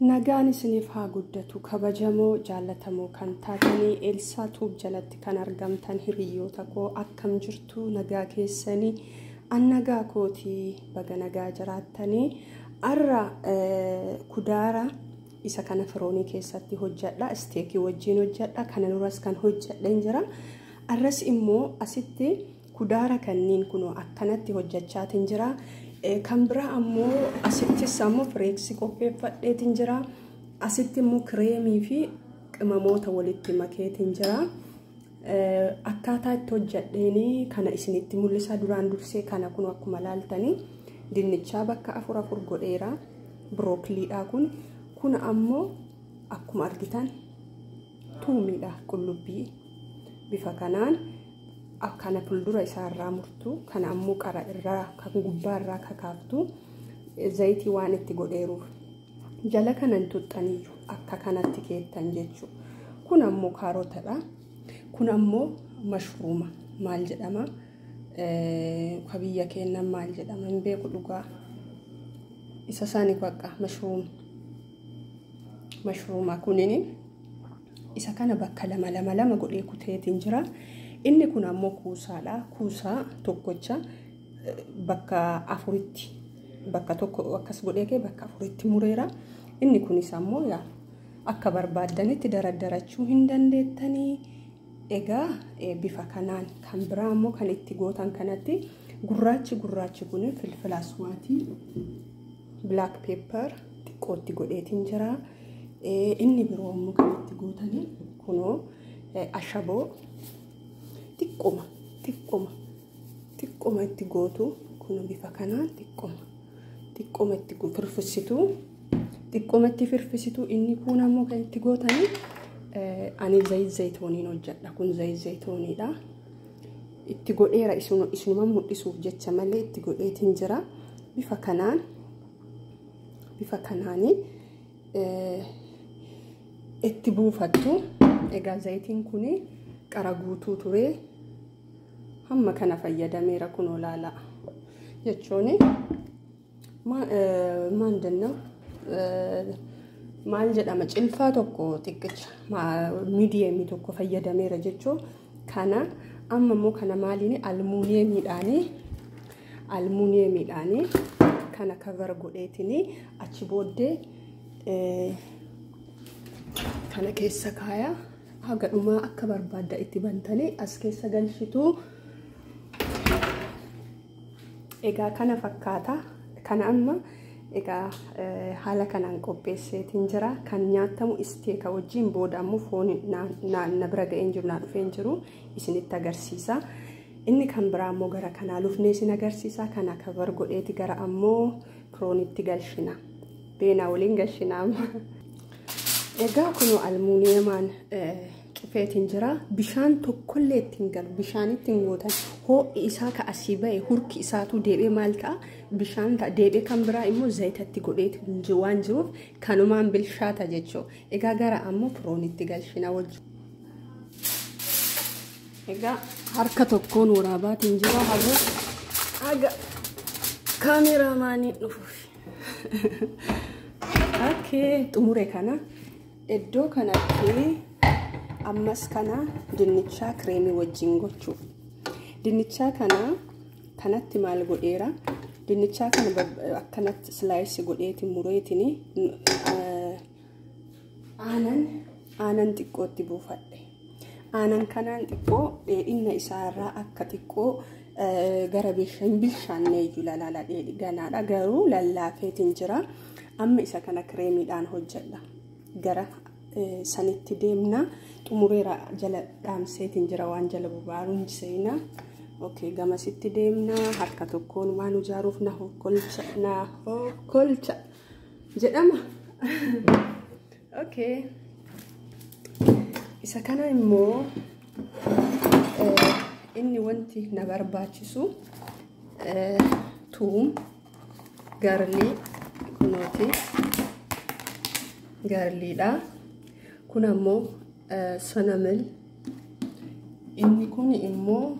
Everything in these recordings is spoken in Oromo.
Nagaan isiniif haa guddatu kabajamoo jaallatamoo kan taatanii Elsaa Tuub jalatti kan argamtan hiriyoota koo akkam jirtu nagaa keessanii annagaa kootii baga nagaa jiraattanii arra kudaara isa kana firoonii keessatti hojjedha isteekii wajjin hojjedha kana nuras kan hojjedhan jira arras immoo asitti kudaara kanniin kunoo akkanatti hojjechaatiin jira kan bira ammoo asitti sammo fireeksi qopheeffadheetiin jira asitti immoo kireemii fi qimamoota walitti makeetiin jira akkaataa itti hojjedheeni kana isinitti mul'isa duraan dursee kana kun akkuma laaltanii dinnichaa bakka afur godheera brookiliidha kun ammoo akkuma argitan tuumiidha qullubbii bifa kanaan akkana fuldura isaarraa murtu kana ammoo qara irraa kan gubbaarraa kakaaftu zayitii waan itti godheeruuf jala kanan tuxxaniyyuu akka kanatti keettan jechuu kun ammoo kaarotadha kun ammoo mashruuma maal jedhama kabiyya kennan maal jedhama hin beeku dhugaa isa saani bakka mashruuma kunini isa kana bakka lama godhee kuteetiin jira inni kun ammoo kuusaadha kuusaa tokkocha bakka afuritti bakka tokko akkas godhee bakka afuritti mureera inni kunis ammoo yaa akka barbaaddanitti dardarachuu hin dandeettanii egaa bifa kanaan kan biraa ammoo kan itti gootan kanatti gurraachi kun filfila aswaatii black pepper xiqqootti godheetiin jira inni biroo ammoo kan itti gootanii kunoo ashaboo xiqqoma itti gootu kun bifa kanaan xiqqoma itti firfisitu inni kun ammoo kan itti gootanii ani zayitooniin hojjedha kun zayitooniidha itti godheera isinuma mul'isuuf jecha malee itti godheetiin jira bifa kanaanii itti buufattu egaa zayitiin kuni qara guutuu ture hamma kana fayyadameera kun olaala jechuun maal jedhama cilfaa tokko xiqqicha miidiyemii tokko fayyadameera jechuun kana amma immoo kana maaliin almuuniyemiidhaanii kana cover godheetiin achi booddee kana keessa kaaya haga dhumaa akka barbaadda itti bantanii as keessa galchitu egaa kana fakkaata kana amma egaa haala kanaan qopheesseetiin jira kan nyaatamu isteeka wajjin booda ammoo foon na bira ga'een jiru na dhufeen jiru isinitti agarsiisa inni kan biraa ammoo gara kanaa lufnee isin agarsiisa kana cover godheeti gara ammoo firoonitti galchina beenaa waliin galchina egaa kunoo almuuniyemaan qifeetiin jira bishaan tokkollee ittiin galu bishaanittiin gootan ho'i isaa ka asii ba'e hurki isaatu deebee maal ta'a bishaan ta'a deebee kan biraa immoo zayitatti godheetiin waan jiruuf kanumaan bilchaata jechuu egaa gara ammoo firoonitti galchina wajjin egaa harka tokkoon waraabaatiin jira haga kaameraamaanii dhufuuf okay xumure kana iddoo kanatti ammas kana dinnichaa kireemii wajjin gochuuf dinnichaa kanatti maal godheera dinnichaa kana akkanatti slice godheeti mureetini aanan xiqqootti buufadhe aanan kanaan xiqqoo dheedhinna isaarraa akka xiqqoo gara bilchaannee julalaala ganaadha garuu lallaafeetiin jira amma isa kana kireemiidhaan hojjedha gara sanitti deemna xumureera jala dhaamseetiin jira waan jala bubaaruun seena okay gamasitti deemna harka tokkoon waan ujaaruuf na hokkolcha jedhama okay isa kana immoo inni wanti na barbaachisu tuum garlii kunooti gaarliidha. Kun ammoo sanamil. Inni kun immoo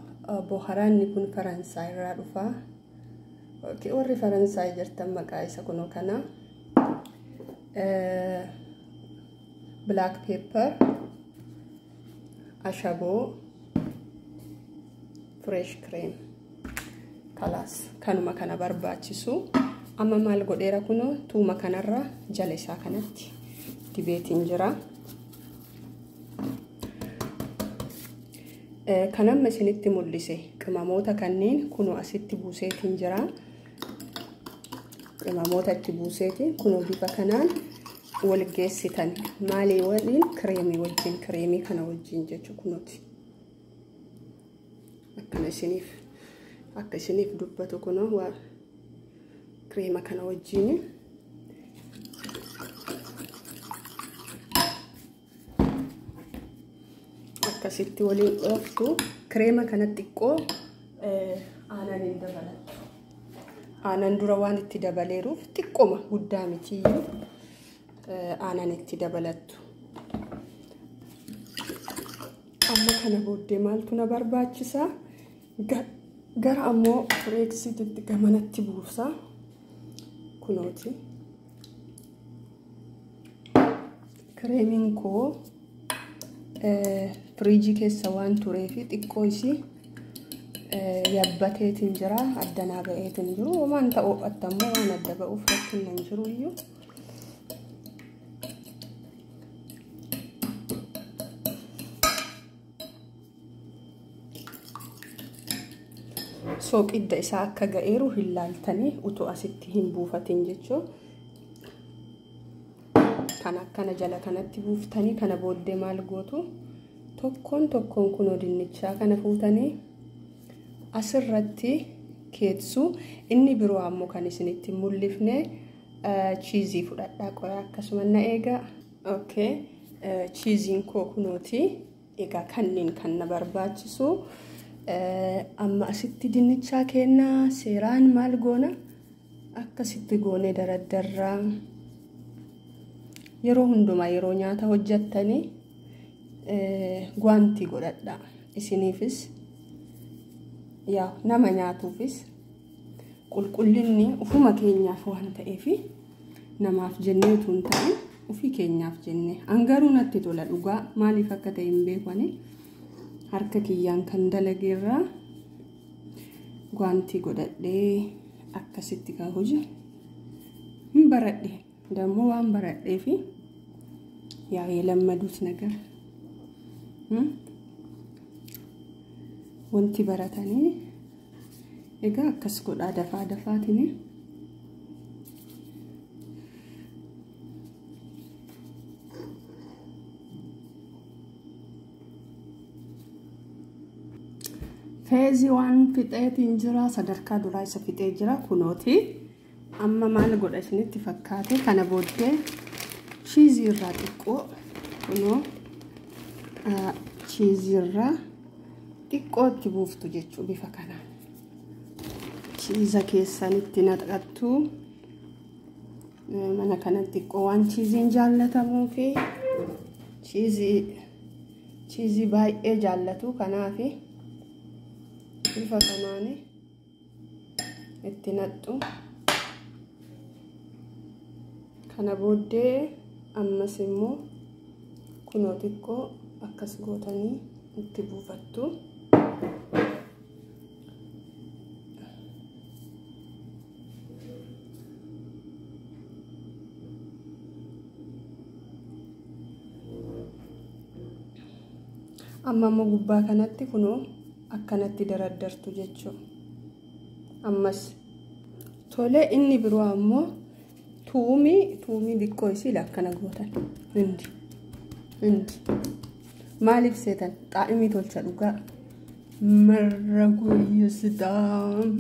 boharaanni kun Faransaay irraa dhufa. Warri Faransaay jirtan maqaa isa kunoo kana. Black pepper, ashabo, fresh cream. Kalas kanuma kana barbaachisu. Amma maal godheera kunoo tuuma kanarra jala isaa kanatti dibeetiin jira. Kanamma isinitti mul'ise qimamoota kanneen kunoo asitti buuseetiin jira. Qimamoota itti buuseetiin kunoo bifa kanaan wal geessitan maalii waliin kireemii wajjin kireemii kana wajjin jechuun kunooti. Akka isiniif dubbatu kunoo waa kireema kana wajjin akkasitti waliin dhooftu. Kireema kana xiqqoo aanan hin dabalattu. Aanan dura waan itti dabaleeruuf xiqqooma guddaa mitiyyuu aanan itti dabalattu. Amma kana booddee maaltu na barbaachisa? Gara ammoo fireeksiititti gamanatti buusa. Kunooti. Kireemiin koo firiijii keessa waan tureefi xiqqoo isii yabbateetiin jira. Addanaa ba'eetiin jiru. Waan ta'uu attammoo waan adda ba'uuf rakkinna hin jiru iyyuu. Soqidda isaa akka ga'eeru hin laaltanii utuu asitti hin buufatin jechuu. Kan akkana jala kanatti buuftanii kana booddee maal gootu? Tokkoon kunoo dinnichaa kana fuutanii asirratti keetsu. Inni biroo ammoo kan isinitti mul'ifne chiizii fudhadhaa qoraa akkasuma na eega. Okay, chiiziin koo kunooti. Egaa kanneen kan na barbaachisu. Amma asitti dinnichaa kennaa seeraan maal goona? Akkasitti goonee daraddarraa. Yeroo hundumaa yeroo nyaata hojjettanii gwaantii godhadha. Isiniifis yaa nama nyaatuufis qulqullinni ufuma keenyaaf waan ta'eef namaaf jennee utuu hin ta'in ufii keenyaaf jennee. Angaruu natti tola dhugaa maaliif akka ta'e hin beekani. Harka kiyyaan kan dalageerraa gwaantii godhadhee akkasitti kaa hojii hin baradhe. Dammoo waan baradheefi yaa lammaduus nagar wanti baratanii egaa akkas godhaa dafaatiin feezii waan fixeetiin jira. Sadarkaa duraa isa fixee jira kunooti. Amma maal godha isinitti fakkaate? Kana booddee chiizii irraa xiqqoo kunoo chiizii irraa xiqqoo itti buuftu jechuu bifa kanaan. Chiiza keessanitti naqattu. Mana kanatti xiqqoo waan chiiziin jaallatamuu fi chiizii baay'ee jaallatu kanaaf bifa kanaan itti naqxu. Kana booddee ammas immoo kunoo xiqqoo akkas gootanii itti buufattu. Amma immoo gubbaa kanatti kunoo akkanatti daraddartu jechuudha. Ammas tolee inni biroo ammoo tuumii xiqqoo isii akkana gootan. Hindi maaliif seetan xaa'imii tolcha dhugaa marra guyyoosiidhaan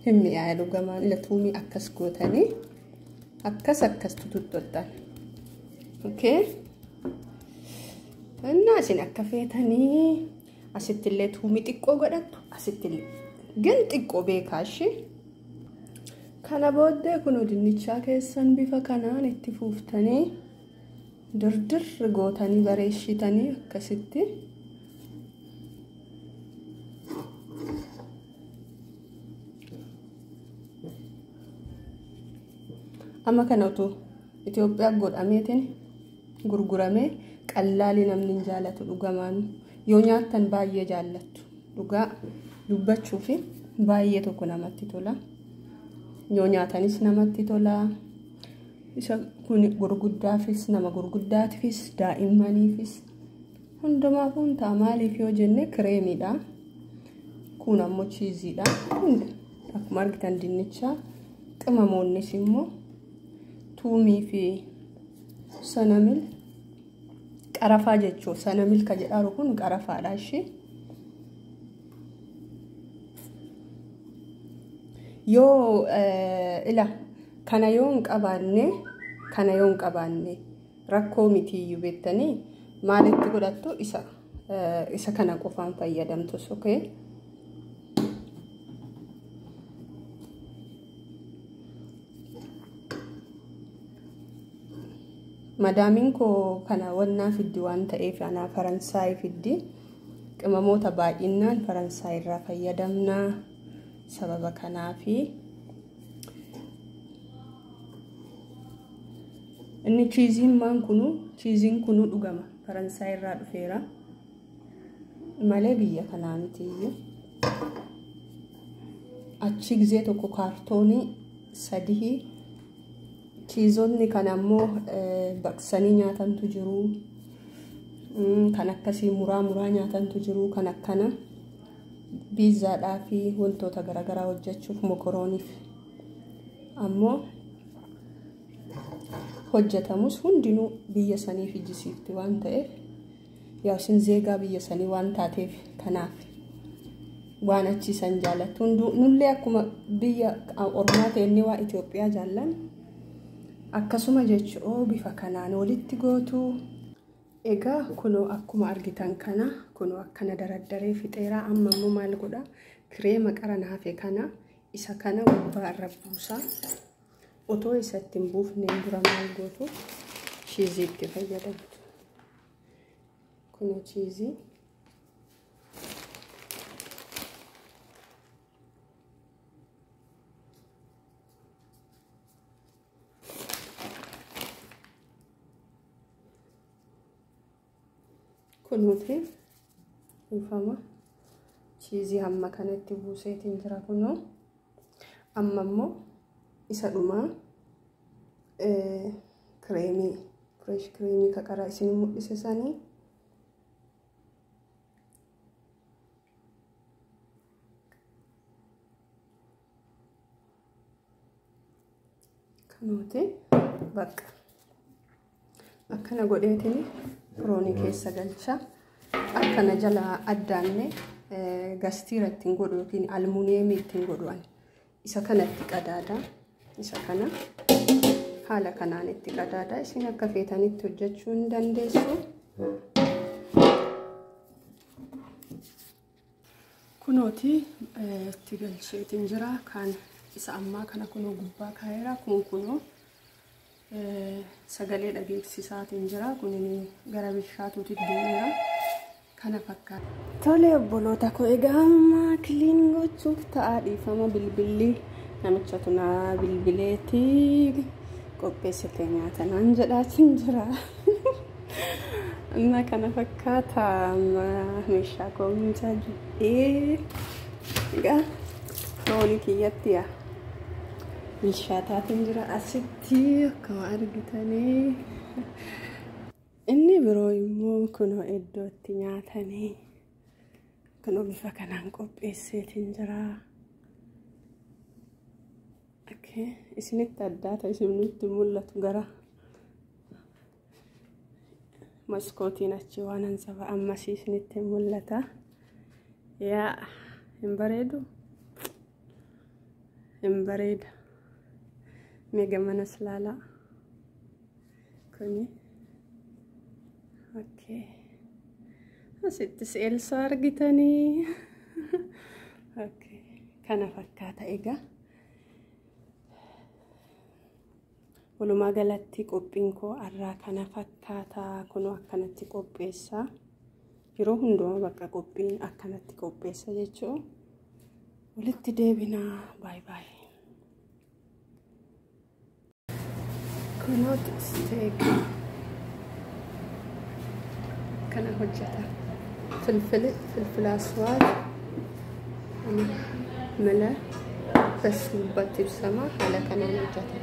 himmi yaa dhugamaan ila tuumii akkas gootanii akkas tututtotan. Okay, innaa isin akka feetanii asitti illee tuumii xiqqoo godhattu. Asitti illee gan xiqqoo beekaashi Kana booddee kun dinnichaa keessan bifa kanaan itti fuuftanii dirdir gootanii bareeshitanii akkasitti amma kana utuu Itoophiyaa godhameetiin gurguramee qallaali namni jaalatu dhugamaan yoo nyaattan baay'ee jaallattu dhugaa dubbachuu fi baay'ee tokko namatti tola yoo nyaatanis namatti tola isa kun gurguddaafis nama gurguddaatiifis daa'immaniifis hundumaaf hundaa maaliif yoo jenne kireemiidha kun ammoo chiiziidha akkuma argitan dinnicha qimamoonnis immoo tuumii fi sanamil qarafaa jechuun sanamil ka jedharu kun qarafaadha ishee yoo ila kana yoon qabaanne rakkoo mitiyyuu beektanii maalitti godhattu isa kana qofaan fayyadamtus okay madaamin koo kana wannaa fiddi waan ta'eef ana Faransaay fiddi qimamoota baay'inaan Faransaay irraa fayyadamna sababa kanaafi inni chiiziin kunu dhugama Faransaay irraa dhufeera malee biyya kanaa mitiyyuu achi gizee tokko kaartoonii 3 chiizonni kan ammoo baqsanii nyaatantu jiru kan akkasii muraa nyaatantu jiru kan akkana biizaadhaa fi wantoota garaagaraa hojjechuuf mokorooniif ammoo hojjetamus hundinuu biyya saniif ijjisiifti waan ta'eef yaa isin zeegaa biyya sanii waan taateef kanaaf waan achiisan jaallattu nullee akkuma biyya ormaa ta'e waa Itoophiyaa jaallan akkasuma jechuun bifa kanaan walitti gootu egaa kunoo akkuma argitan kana kunoo akkana daraddaree fixeeraa amma immoo maal godha kireema qaranaafe kana isa kana gubbaa irra buusaa otoo isatti hin buufne dura maal gootu chiiziitti fayyadamtu kunoo chiizii kunuuti ufama chiizii hamma kanatti buuseetiin jira kunoo amma immoo isa dhumaa kireemii fresh kireemii kaqaraa isin mul'isanii kanuuti bakka akkana godheetiin firoonii keessa galcha akkana jala addaanne gastiira ittiin godhu yookiin almuuniyeemii ittiin godhuan isa kanatti qadaada isa kana haala kanaan itti qadaada isin akka feetanitti hojjechuu hin dandeessu kunooti itti galcheetiin jira kan isa ammaa kana kunoo gubbaa kaayera kunoo sagalee dhageessisaatiin jira kunini gara bishaatuutti deemeera kana fakkaata tole obboloota koo egaa amma kiliin gochuuf ta'a dhiifama bilbilli namichatu na bilbileeti qopheessitee nyaata naan jedhaatiin jira amma kana fakkaata meeshaa koomichaa jedhee egaa firoonii kiyyatti yaa bilchaataatiin jira asitti akkuma argitanii inni biroo immoo kunoo iddootti nyaatanii kunoo bifa kanaan qopheesseetiin jira isinitti addaata isinitti mul'atu gara maskootiin achi waan ansaba ammasii isinitti mul'ata yaa hin bareedu mega mana slala kuni okay asitti Elsa argitani okay kana fakkaata egaa walumaa galatti qophiin koo arraa kana fakkaataa kunoo akkanatti qopheessa yeroo hundumaa bakka qophiin akkanatti qopheessa jechuun walitti deebinaa bye bye. kunoo steak kana hojjeta فلفل أسود ملح بس مبتي بسمك على كمان الجدل